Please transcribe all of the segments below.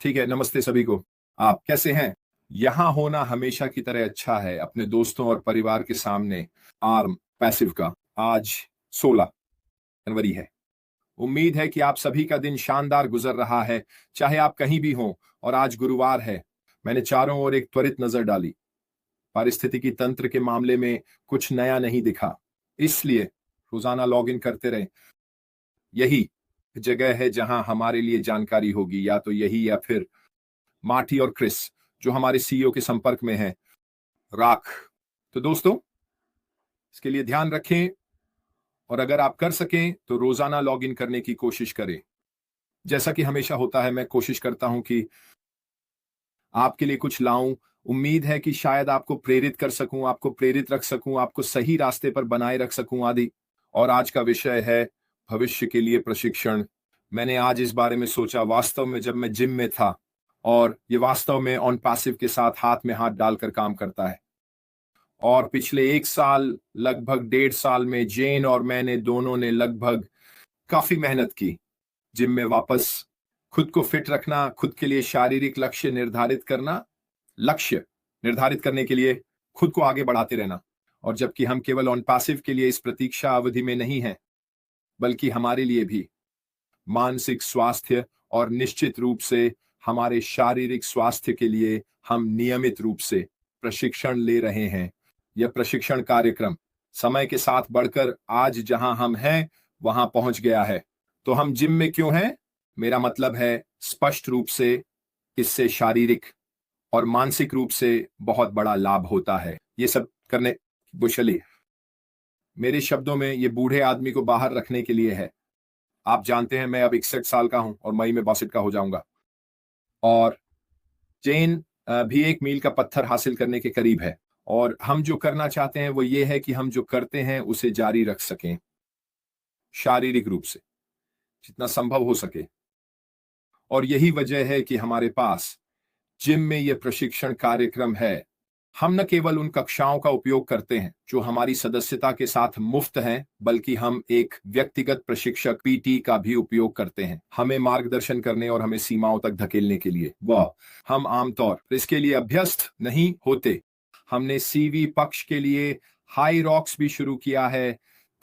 ठीक है, नमस्ते सभी को। आप कैसे हैं? यहाँ होना हमेशा की तरह अच्छा है अपने दोस्तों और परिवार के सामने। आर्म पैसिव का आज 16 जनवरी है। उम्मीद है कि आप सभी का दिन शानदार गुजर रहा है, चाहे आप कहीं भी हों। और आज गुरुवार है। मैंने चारों ओर एक त्वरित नजर डाली। पारिस्थितिकी तंत्र के मामले में कुछ नया नहीं दिखा, इसलिए रोजाना लॉग इन करते रहे। यही जगह है जहां हमारे लिए जानकारी होगी, या तो यही या फिर मार्टी और क्रिस जो हमारे सीईओ के संपर्क में है। राख। तो दोस्तों, इसके लिए ध्यान रखें, और अगर आप कर सकें तो रोजाना लॉग इन करने की कोशिश करें। जैसा कि हमेशा होता है, मैं कोशिश करता हूं कि आपके लिए कुछ लाऊं। उम्मीद है कि शायद आपको प्रेरित कर सकूं, आपको प्रेरित रख सकूं, आपको सही रास्ते पर बनाए रख सकूं आदि। और आज का विषय है भविष्य के लिए प्रशिक्षण। मैंने आज इस बारे में सोचा, वास्तव में जब मैं जिम में था, और ये वास्तव में ऑन पैसिव के साथ हाथ में हाथ डालकर काम करता है। और पिछले 1 साल, लगभग 1.5 साल में जेन और मैंने दोनों ने लगभग काफी मेहनत की। जिम में वापस खुद को फिट रखना, खुद के लिए शारीरिक लक्ष्य निर्धारित करने के लिए खुद को आगे बढ़ाते रहना। और जबकि हम केवल ऑन पैसिव के लिए इस प्रतीक्षा अवधि में नहीं हैं, बल्कि हमारे लिए भी मानसिक स्वास्थ्य और निश्चित रूप से हमारे शारीरिक स्वास्थ्य के लिए हम नियमित रूप से प्रशिक्षण ले रहे हैं। यह प्रशिक्षण कार्यक्रम समय के साथ बढ़कर आज जहां हम हैं वहां पहुंच गया है। तो हम जिम में क्यों हैं? मेरा मतलब है, स्पष्ट रूप से इससे शारीरिक और मानसिक रूप से बहुत बड़ा लाभ होता है। ये सब करने बुशली, मेरे शब्दों में, ये बूढ़े आदमी को बाहर रखने के लिए है। आप जानते हैं, मैं अब 61 साल का हूं और मई में 62 का हो जाऊंगा। और चेन भी 1 मील का पत्थर हासिल करने के करीब है। और हम जो करना चाहते हैं वो ये है कि हम जो करते हैं उसे जारी रख सकें, शारीरिक रूप से जितना संभव हो सके। और यही वजह है कि हमारे पास जिम में यह प्रशिक्षण कार्यक्रम है। हम न केवल उन कक्षाओं का उपयोग करते हैं जो हमारी सदस्यता के साथ मुफ्त हैं, बल्कि हम एक व्यक्तिगत प्रशिक्षक पीटी का भी उपयोग करते हैं, हमें मार्गदर्शन करने और हमें सीमाओं तक धकेलने के लिए। वाह! हम आमतौर पर इसके लिए अभ्यस्त नहीं होते। हमने सीवी पक्ष के लिए हाई रॉक्स भी शुरू किया है,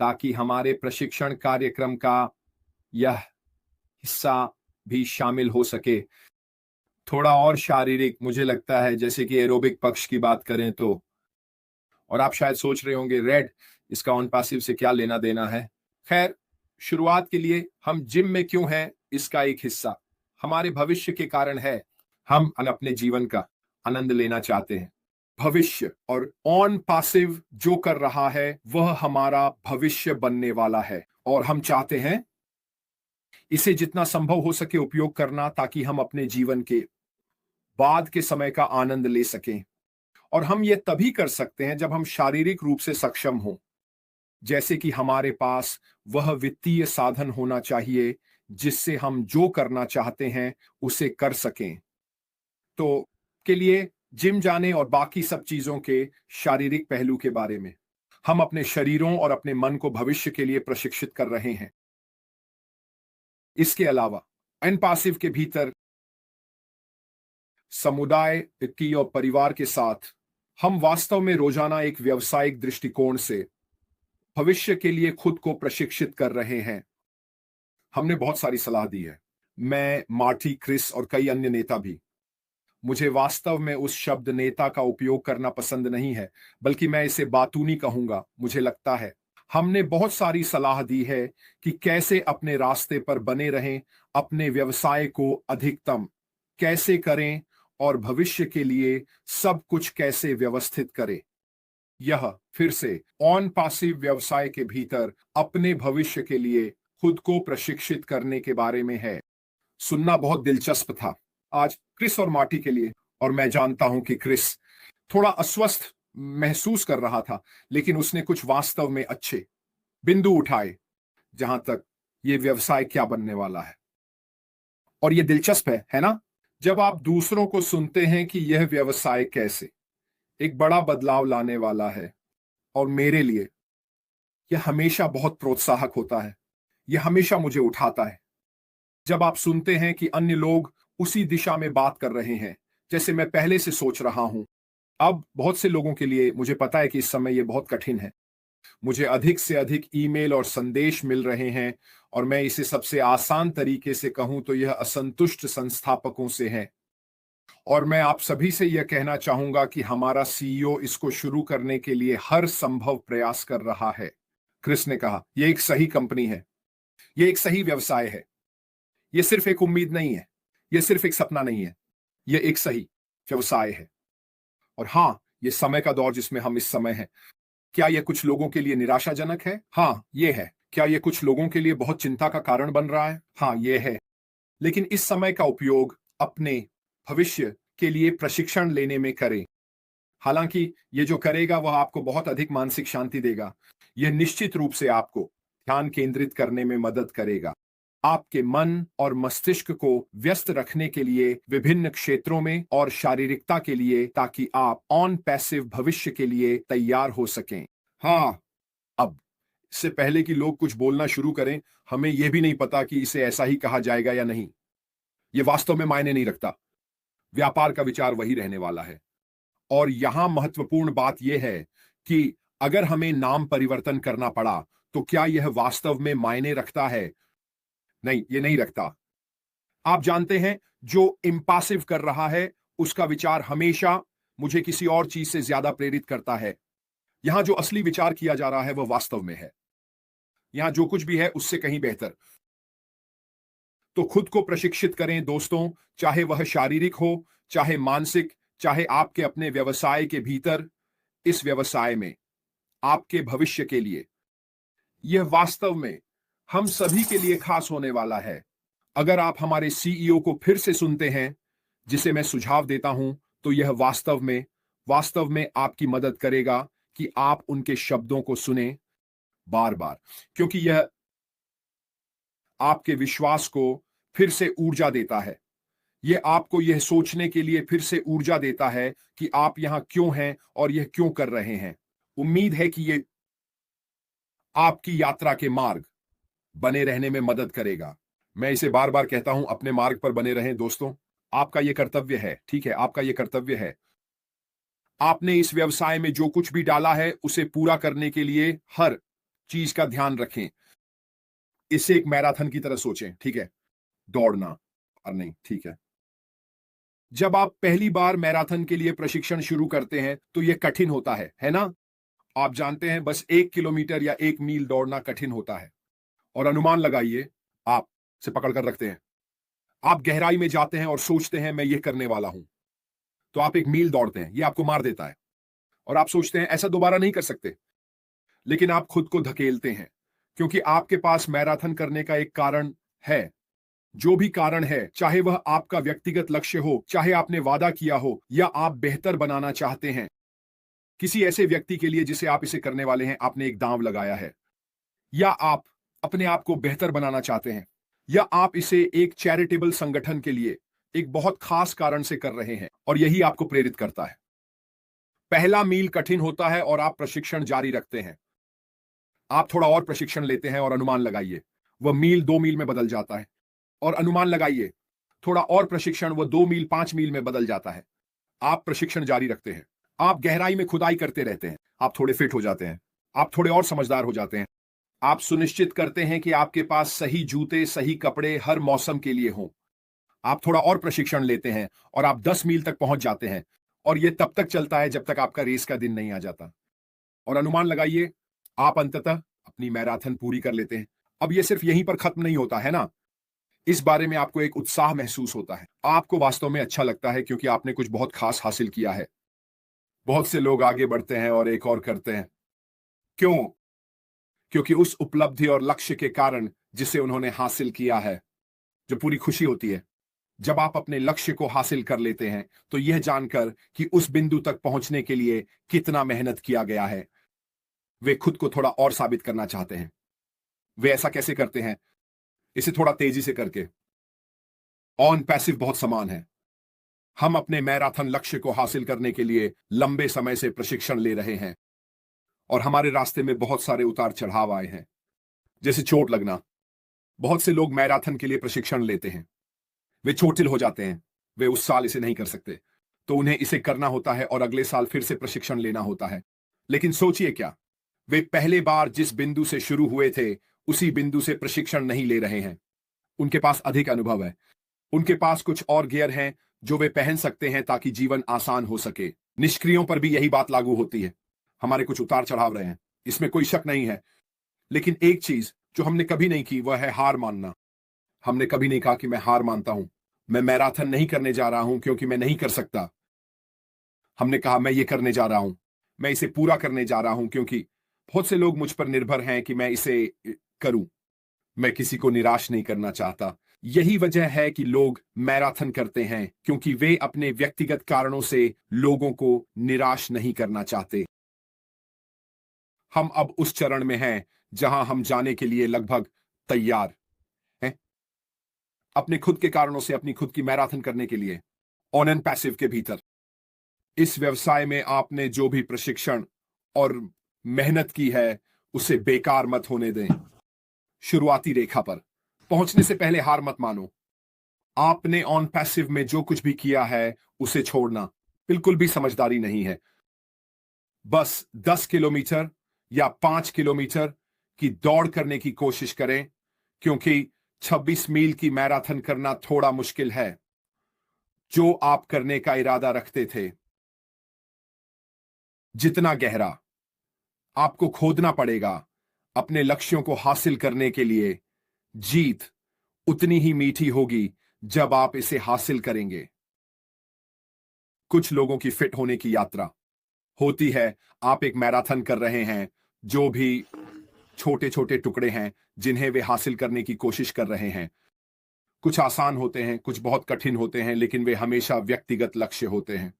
ताकि हमारे प्रशिक्षण कार्यक्रम का यह हिस्सा भी शामिल हो सके। थोड़ा और शारीरिक, मुझे लगता है, जैसे कि एरोबिक पक्ष की बात करें तो। और आप शायद सोच रहे होंगे, रेड, इसका ऑन पैसिव से क्या लेना देना है? खैर, शुरुआत के लिए हम जिम में क्यों हैं इसका एक हिस्सा हमारे भविष्य के कारण है। हम अपने जीवन का आनंद लेना चाहते हैं। भविष्य और ऑन पैसिव जो कर रहा है वह हमारा भविष्य बनने वाला है, और हम चाहते हैं इसे जितना संभव हो सके उपयोग करना, ताकि हम अपने जीवन के बाद के समय का आनंद ले सकें। और हम ये तभी कर सकते हैं जब हम शारीरिक रूप से सक्षम हों। जैसे कि हमारे पास वह वित्तीय साधन होना चाहिए जिससे हम जो करना चाहते हैं उसे कर सकें। तो के लिए जिम जाने और बाकी सब चीजों के शारीरिक पहलू के बारे में हम अपने शरीरों और अपने मन को भविष्य के लिए प्रशिक्षित कर रहे हैं। इसके अलावा एनपासिव के भीतर समुदाय की और परिवार के साथ हम वास्तव में रोजाना एक व्यावसायिक दृष्टिकोण से भविष्य के लिए खुद को प्रशिक्षित कर रहे हैं। हमने बहुत सारी सलाह दी है, मैं, मार्टी, क्रिस और कई अन्य नेता भी। मुझे वास्तव में उस शब्द नेता का उपयोग करना पसंद नहीं है, बल्कि मैं इसे बातूनी कहूंगा। मुझे लगता है हमने बहुत सारी सलाह दी है कि कैसे अपने रास्ते पर बने रहें, अपने व्यवसाय को अधिकतम कैसे करें, और भविष्य के लिए सब कुछ कैसे व्यवस्थित करें। यह फिर से ऑन पैसिव व्यवसाय के भीतर अपने भविष्य के लिए खुद को प्रशिक्षित करने के बारे में है। सुनना बहुत दिलचस्प था आज क्रिस और मार्टी के लिए। और मैं जानता हूं कि क्रिस थोड़ा अस्वस्थ महसूस कर रहा था, लेकिन उसने कुछ वास्तव में अच्छे बिंदु उठाए जहां तक ये व्यवसाय क्या बनने वाला है। और ये दिलचस्प है ना? जब आप दूसरों को सुनते हैं कि यह व्यवसाय कैसे एक बड़ा बदलाव लाने वाला है, और मेरे लिए यह हमेशा बहुत प्रोत्साहक होता है। यह हमेशा मुझे उठाता है जब आप सुनते हैं कि अन्य लोग उसी दिशा में बात कर रहे हैं जैसे मैं पहले से सोच रहा हूं। अब बहुत से लोगों के लिए मुझे पता है कि इस समय यह बहुत कठिन है। मुझे अधिक से अधिक ईमेल और संदेश मिल रहे हैं, और मैं इसे सबसे आसान तरीके से कहूं तो यह असंतुष्ट संस्थापकों से है। और मैं आप सभी से यह कहना चाहूंगा कि हमारा सीईओ इसको शुरू करने के लिए हर संभव प्रयास कर रहा है। क्रिस ने कहा, यह एक सही कंपनी है, यह एक सही व्यवसाय है, यह सिर्फ एक उम्मीद नहीं है, यह सिर्फ एक सपना नहीं है, यह एक सही व्यवसाय है। और हां, यह समय का दौर जिसमें हम इस समय हैं। क्या यह कुछ लोगों के लिए निराशाजनक है? हां, यह है। क्या यह कुछ लोगों के लिए बहुत चिंता का कारण बन रहा है? हां, यह है। लेकिन इस समय का उपयोग अपने भविष्य के लिए प्रशिक्षण लेने में करें। हालांकि ये जो करेगा वह आपको बहुत अधिक मानसिक शांति देगा। यह निश्चित रूप से आपको ध्यान केंद्रित करने में मदद करेगा, आपके मन और मस्तिष्क को व्यस्त रखने के लिए विभिन्न क्षेत्रों में और शारीरिकता के लिए, ताकि आप ऑन पैसिव भविष्य के लिए तैयार हो सकें। हाँ, अब इससे पहले कि लोग कुछ बोलना शुरू करें, हमें यह भी नहीं पता कि इसे ऐसा ही कहा जाएगा या नहीं। यह वास्तव में मायने नहीं रखता। व्यापार का विचार वही रहने वाला है। और यहां महत्वपूर्ण बात यह है कि अगर हमें नाम परिवर्तन करना पड़ा, तो क्या यह वास्तव में मायने रखता है? नहीं, यह नहीं रखता। आप जानते हैं, जो इम्पासिव कर रहा है, उसका विचार हमेशा मुझे किसी और चीज से ज्यादा प्रेरित करता है। यहां जो असली विचार किया जा रहा है वह वास्तव में है। यहां जो कुछ भी है उससे कहीं बेहतर। तो खुद को प्रशिक्षित करें दोस्तों, चाहे वह शारीरिक हो, चाहे मानसिक, चाहे आपके अपने व्यवसाय के भीतर, इस व्यवसाय में, आपके भविष्य के लिए। यह वास्तव में हम सभी के लिए खास होने वाला है। अगर आप हमारे सीईओ को फिर से सुनते हैं, जिसे मैं सुझाव देता हूं, तो यह वास्तव में आपकी मदद करेगा कि आप उनके शब्दों को सुने बार बार, क्योंकि यह आपके विश्वास को फिर से ऊर्जा देता है। यह आपको यह सोचने के लिए फिर से ऊर्जा देता है कि आप यहां क्यों हैं और यह क्यों कर रहे हैं। उम्मीद है कि यह आपकी यात्रा के मार्ग बने रहने में मदद करेगा। मैं इसे बार बार कहता हूं, अपने मार्ग पर बने रहें दोस्तों। आपका यह कर्तव्य है, ठीक है, आपका यह कर्तव्य है। आपने इस व्यवसाय में जो कुछ भी डाला है, उसे पूरा करने के लिए हर चीज का ध्यान रखें। इसे एक मैराथन की तरह सोचें, ठीक है, दौड़ना और नहीं, ठीक है। जब आप पहली बार मैराथन के लिए प्रशिक्षण शुरू करते हैं तो यह कठिन होता है ना? आप जानते हैं, बस 1 किलोमीटर या 1 मील दौड़ना कठिन होता है। और अनुमान लगाइए, आप से पकड़ कर रखते हैं, आप गहराई में जाते हैं और सोचते हैं मैं ये करने वाला हूं। तो आप 1 मील दौड़ते हैं, ये आपको मार देता है। और आप सोचते हैं ऐसा दोबारा नहीं कर सकते। लेकिन आप खुद को धकेलते हैं, क्योंकि आपके पास मैराथन करने का एक कारण है। जो भी कारण है, चाहे वह आपका व्यक्तिगत लक्ष्य हो, चाहे आपने वादा किया हो, या आप बेहतर बनाना चाहते हैं, किसी ऐसे व्यक्ति के लिए जिसे आप इसे करने वाले हैं, आपने एक दांव लगाया है। या आप अपने आप को बेहतर बनाना चाहते हैं, या आप इसे एक चैरिटेबल संगठन के लिए एक बहुत खास कारण से कर रहे हैं, और यही आपको प्रेरित करता है। पहला मील कठिन होता है और आप प्रशिक्षण जारी रखते हैं। आप थोड़ा और प्रशिक्षण लेते हैं और अनुमान लगाइए, वह मील 2 मील में बदल जाता है। और अनुमान लगाइए, थोड़ा और प्रशिक्षण, वह 2 मील 5 मील में बदल जाता है। आप प्रशिक्षण जारी रखते हैं। आप गहराई में खुदाई करते रहते हैं। आप थोड़े फिट हो जाते हैं। आप थोड़े और समझदार हो जाते हैं। आप सुनिश्चित करते हैं कि आपके पास सही जूते, सही कपड़े हर मौसम के लिए हों। आप थोड़ा और प्रशिक्षण लेते हैं और आप 10 मील तक पहुंच जाते हैं। और यह तब तक चलता है जब तक आपका रेस का दिन नहीं आ जाता। और अनुमान लगाइए, आप अंततः अपनी मैराथन पूरी कर लेते हैं। अब यह सिर्फ यहीं पर खत्म नहीं होता है ना? इस बारे में आपको एक उत्साह महसूस होता है। आपको वास्तव में अच्छा लगता है, क्योंकि आपने कुछ बहुत खास हासिल किया है। बहुत से लोग आगे बढ़ते हैं और एक और करते हैं। क्यों? क्योंकि उस उपलब्धि और लक्ष्य के कारण जिसे उन्होंने हासिल किया है, जो पूरी खुशी होती है जब आप अपने लक्ष्य को हासिल कर लेते हैं, तो यह जानकर कि उस बिंदु तक पहुंचने के लिए कितना मेहनत किया गया है, वे खुद को थोड़ा और साबित करना चाहते हैं। वे ऐसा कैसे करते हैं? इसे थोड़ा तेजी से करके। ऑन पैसिव बहुत समान है। हम अपने मैराथन लक्ष्य को हासिल करने के लिए लंबे समय से प्रशिक्षण ले रहे हैं, और हमारे रास्ते में बहुत सारे उतार चढ़ाव आए हैं, जैसे चोट लगना। बहुत से लोग मैराथन के लिए प्रशिक्षण लेते हैं, वे चोटिल हो जाते हैं, वे उस साल इसे नहीं कर सकते, तो उन्हें इसे करना होता है और अगले साल फिर से प्रशिक्षण लेना होता है। लेकिन सोचिए क्या, वे पहले बार जिस बिंदु से शुरू हुए थे उसी बिंदु से प्रशिक्षण नहीं ले रहे हैं। उनके पास अधिक अनुभव है, उनके पास कुछ और गियर हैं जो वे पहन सकते हैं ताकि जीवन आसान हो सके। निष्क्रियों पर भी यही बात लागू होती है। हमारे कुछ उतार चढ़ाव रहे हैं, इसमें कोई शक नहीं है, लेकिन एक चीज जो हमने कभी नहीं की वह है हार मानना। हमने कभी नहीं कहा कि मैं हार मानता हूं, मैं मैराथन नहीं करने जा रहा हूं क्योंकि मैं नहीं कर सकता। हमने कहा मैं ये करने जा रहा हूं, मैं इसे पूरा करने जा रहा हूं क्योंकि बहुत से लोग मुझ पर निर्भर हैं कि मैं इसे करूं। मैं किसी को निराश नहीं करना चाहता। यही वजह है कि लोग मैराथन करते हैं, क्योंकि वे अपने व्यक्तिगत कारणों से लोगों को निराश नहीं करना चाहते। हम अब उस चरण में हैं जहां हम जाने के लिए लगभग तैयार हैं, अपने खुद के कारणों से अपनी खुद की मैराथन करने के लिए, ऑन एंड पैसिव के भीतर। इस व्यवसाय में आपने जो भी प्रशिक्षण और मेहनत की है उसे बेकार मत होने दें। शुरुआती रेखा पर पहुंचने से पहले हार मत मानो। आपने ऑन पैसिव में जो कुछ भी किया है उसे छोड़ना बिल्कुल भी समझदारी नहीं है। बस 10 किलोमीटर या 5 किलोमीटर की दौड़ करने की कोशिश करें, क्योंकि 26 मील की मैराथन करना थोड़ा मुश्किल है। जो आप करने का इरादा रखते थे, जितना गहरा आपको खोदना पड़ेगा अपने लक्ष्यों को हासिल करने के लिए, जीत उतनी ही मीठी होगी जब आप इसे हासिल करेंगे। कुछ लोगों की फिट होने की यात्रा होती है। आप एक मैराथन कर रहे हैं, जो भी छोटे छोटे टुकड़े हैं जिन्हें वे हासिल करने की कोशिश कर रहे हैं। कुछ आसान होते हैं, कुछ बहुत कठिन होते हैं, लेकिन वे हमेशा व्यक्तिगत लक्ष्य होते हैं।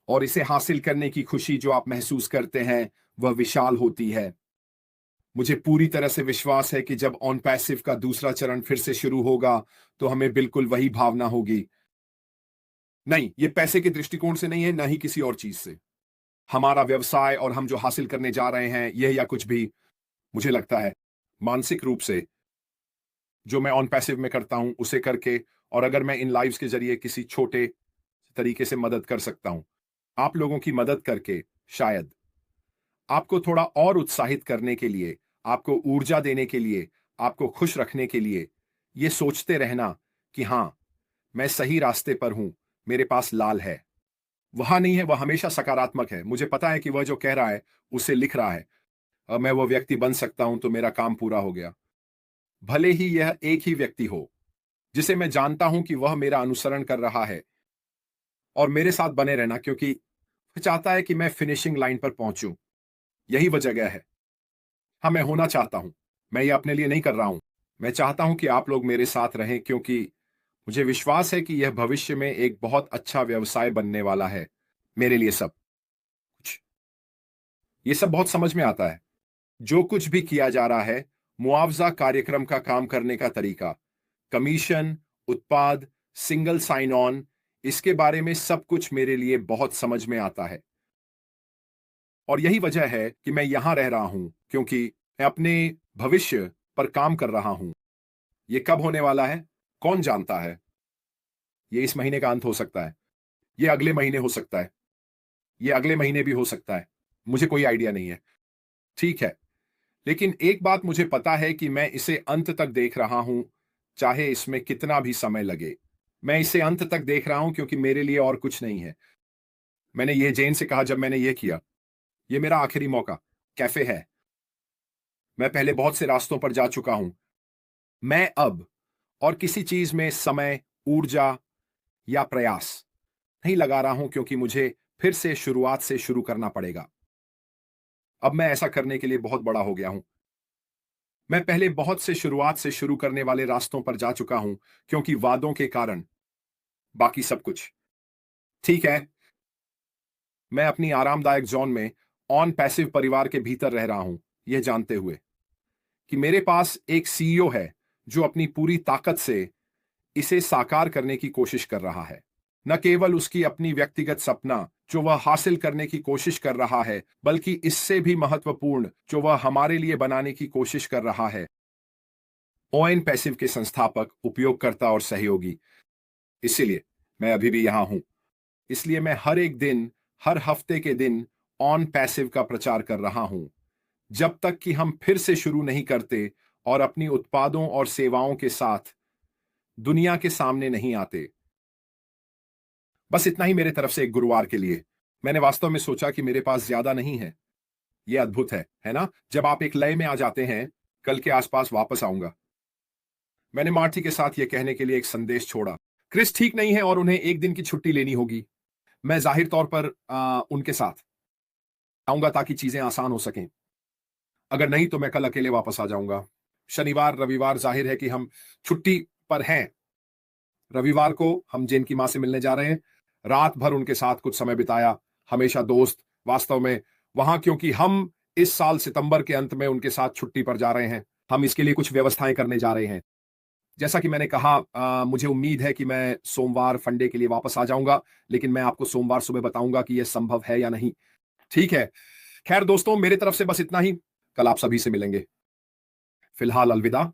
और इसे हासिल करने की खुशी जो आप महसूस करते हैं वह विशाल होती है। मुझे पूरी तरह से विश्वास है कि जब ऑन पैसिव का दूसरा चरण फिर से शुरू होगा तो हमें बिल्कुल वही भावना होगी। नहीं, ये पैसे के दृष्टिकोण से नहीं है, ना ही किसी और चीज से। हमारा व्यवसाय और हम जो हासिल करने जा रहे हैं, यह या कुछ भी, मुझे लगता है मानसिक रूप से जो मैं ऑन पैसिव में करता हूं उसे करके, और अगर मैं इन लाइव्स के जरिए किसी छोटे तरीके से मदद कर सकता हूं, आप लोगों की मदद करके, शायद आपको थोड़ा और उत्साहित करने के लिए, आपको ऊर्जा देने के लिए, आपको खुश रखने के लिए, ये सोचते रहना कि हां, मैं सही रास्ते पर हूं, मेरे पास लाल है। वहां नहीं है, वह हमेशा सकारात्मक है। मुझे पता है कि वह जो कह रहा है उसे लिख रहा है। अब मैं वो व्यक्ति बन सकता हूं तो मेरा काम पूरा हो गया। भले ही यह एक ही व्यक्ति हो जिसे मैं जानता हूं कि वह मेरा अनुसरण कर रहा है और मेरे साथ बने रहना, क्योंकि वह चाहता है कि मैं फिनिशिंग लाइन पर पहुंचूं। यही वह जगह है। हाँ, मैं होना चाहता हूं। मैं ये अपने लिए नहीं कर रहा हूं। मैं चाहता हूं कि आप लोग मेरे साथ रहें, क्योंकि मुझे विश्वास है कि यह भविष्य में एक बहुत अच्छा व्यवसाय बनने वाला है मेरे लिए। सब कुछ ये सब बहुत समझ में आता है। जो कुछ भी किया जा रहा है, मुआवजा कार्यक्रम का काम करने का तरीका, कमीशन, उत्पाद, सिंगल साइन ऑन, इसके बारे में सब कुछ मेरे लिए बहुत समझ में आता है। और यही वजह है कि मैं यहां रह रहा हूं, क्योंकि मैं अपने भविष्य पर काम कर रहा हूं। ये कब होने वाला है, कौन जानता है। ये इस महीने का अंत हो सकता है, ये अगले महीने हो सकता है, ये अगले महीने भी हो सकता है। मुझे कोई आइडिया नहीं है। ठीक है, लेकिन एक बात मुझे पता है कि मैं इसे अंत तक देख रहा हूं, चाहे इसमें कितना भी समय लगे। मैं इसे अंत तक देख रहा हूं क्योंकि मेरे लिए और कुछ नहीं है। मैंने ये जेन से कहा जब मैंने ये किया, ये मेरा आखिरी मौका, कैफे है। मैं पहले बहुत से रास्तों पर जा चुका हूं। मैं अब और किसी चीज में समय, ऊर्जा या प्रयास नहीं लगा रहा हूं, क्योंकि मुझे फिर से शुरुआत से शुरू करना पड़ेगा। अब मैं ऐसा करने के लिए बहुत बड़ा हो गया हूं। मैं पहले बहुत से शुरुआत से शुरू करने वाले रास्तों पर जा चुका हूं, क्योंकि वादों के कारण बाकी सब कुछ ठीक है। मैं अपनी आरामदायक जोन में ऑन पैसिव परिवार के भीतर रह रहा हूं, यह जानते हुए कि मेरे पास एक सीईओ है जो अपनी पूरी ताकत से इसे साकार करने की कोशिश कर रहा है। न केवल उसकी अपनी व्यक्तिगत सपना जो वह हासिल करने की कोशिश कर रहा है, बल्कि इससे भी महत्वपूर्ण जो वह हमारे लिए बनाने की कोशिश कर रहा है। ओएन पैसिव के संस्थापक, उपयोगकर्ता और सहयोगी। इसीलिए मैं अभी भी यहां हूं। इसलिए मैं हर एक दिन, हर हफ्ते के दिन ऑन पैसिव का प्रचार कर रहा हूं, जब तक कि हम फिर से शुरू नहीं करते और अपनी उत्पादों और सेवाओं के साथ दुनिया के सामने नहीं आते। बस इतना ही मेरे तरफ से एक गुरुवार के लिए। मैंने वास्तव में सोचा कि मेरे पास ज्यादा नहीं है। यह अद्भुत है ना? जब आप एक लय में आ जाते हैं, कल के आसपास वापस आऊंगा। मैंने मार्टी के साथ यह कहने के लिए एक संदेश छोड़ा। क्रिस ठीक नहीं है और उन्हें एक दिन की छुट्टी लेनी होगी। मैं जाहिर तौर पर उनके साथ आऊंगा ताकि चीजें आसान हो सकें। अगर नहीं तो मैं कल अकेले वापस आ जाऊंगा। शनिवार, रविवार जाहिर है कि हम छुट्टी पर हैं। रविवार को हम जेन की मां से मिलने जा रहे हैं। रात भर उनके साथ कुछ समय बिताया, हमेशा दोस्त वास्तव में वहां, क्योंकि हम इस साल सितंबर के अंत में उनके साथ छुट्टी पर जा रहे हैं। हम इसके लिए कुछ व्यवस्थाएं करने जा रहे हैं। जैसा कि मैंने कहा, मुझे उम्मीद है कि मैं सोमवार फंडे के लिए वापस आ जाऊंगा, लेकिन मैं आपको सोमवार सुबह बताऊंगा कि यह संभव है या नहीं। ठीक है। खैर दोस्तों, मेरे तरफ से बस इतना ही। कल आप सभी से मिलेंगे। फिलहाल अलविदा।